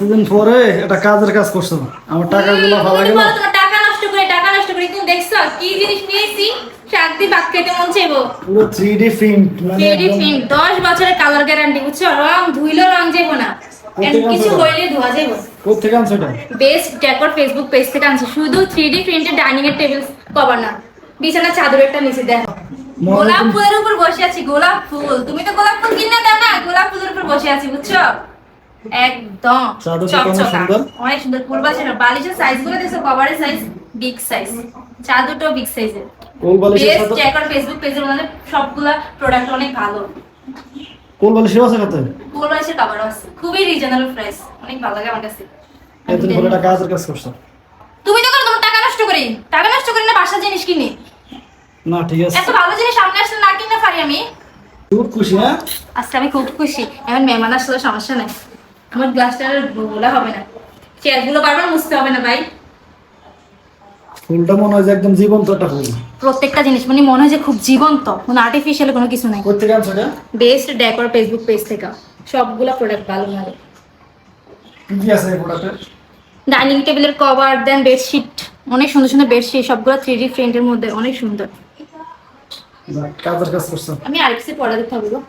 দুদিন পরে একটা কাজের কাজ করছো, আমার টাকাগুলো ভালো গেল। তোমার টাকা নষ্ট করে তুমি দেখছো কি জিনিস নিয়েছি? শান্তি ভাত খেতে মন চাইবো। পুরো 3D প্রিন্ট, মানে 3D একদম। প্রিন্ট 10 বছরের কালার গ্যারান্টি, বুঝছো? রং ধুইলেও রং যাইবো না, এন্ড কিছু হইলে ধোয়া যাইবো। কোথা থেকে আনছো এটা? বেস্ট ডেকোর ফেসবুক পেজ থেকে আনছি। শুধু 3D প্রিন্টেড ডাইনিং এর টেবিল কভার না, বিছানা চাদর একটা নিচে দেখো। গোলাপ ফুলের উপর বসে আছি। গোলাপ ফুল, তুমি তো গোলাপ ফুল কিনে দাও না, গোলাপ ফুলের উপর বসে আছি, বুঝছো? একদম চকচকা, অনেক সুন্দর। পূর্বাচের বালিশের সাইজ গুলো দেখছো? কভারের সাইজ বিগ সাইজ, চাদরটাও বিগ সাইজের। কোল বালিশের বেস্ট সাথে ডেকোর ফেসবুক পেজের মধ্যে সবগুলা প্রোডাক্ট অনেক ভালো। কোল বালিশের আছে কত? কোল বালিশের কভারও আছে, খুবই রিজনেবল প্রাইস, অনেক ভালো লাগে আমার কাছে। এতদিন পরে একটা কাজের কাজ করছো। তুমি তো করো, তোমার টাকা নষ্ট করি। টাকা নষ্ট করি না, বাসার জিনিস কিনি। না ঠিক আছে, এত ভালো জিনিস সামনে আসলে না কিনতে পারি আমি। খুব খুশি। হ্যাঁ আজকে আমি খুব খুশি। এখন মেহমান আসলে সমস্যা নাই, আমার গ্লাসটা গোলা হবে না, চেয়ারগুলো বারবার মুছতে হবে না ভাই। ফুলটা মনে হয় যে একদম জীবন্ত একটা ফুল। প্রত্যেকটা জিনিস মানে মনে হয় যে খুব জীবন্ত, কোনো আর্টিফিশিয়াল কোনো কিছু নাই। কোথা থেকে আনছো এটা? বেস্ট ডেকোর ফেসবুক পেজ থেকে সবগুলা প্রোডাক্ট ভালো ভালো। কি কি আছে এই প্রোডাক্টে? ডাইনিং টেবিলের কভার, দেন বেডশিট, অনেক সুন্দর সুন্দর বেডশিট, সবগুলো 3D প্রিন্টের মধ্যে অনেক সুন্দর। কাজের কাজ করছো। আমি আরেকটু পরে দেখতে হবে গো।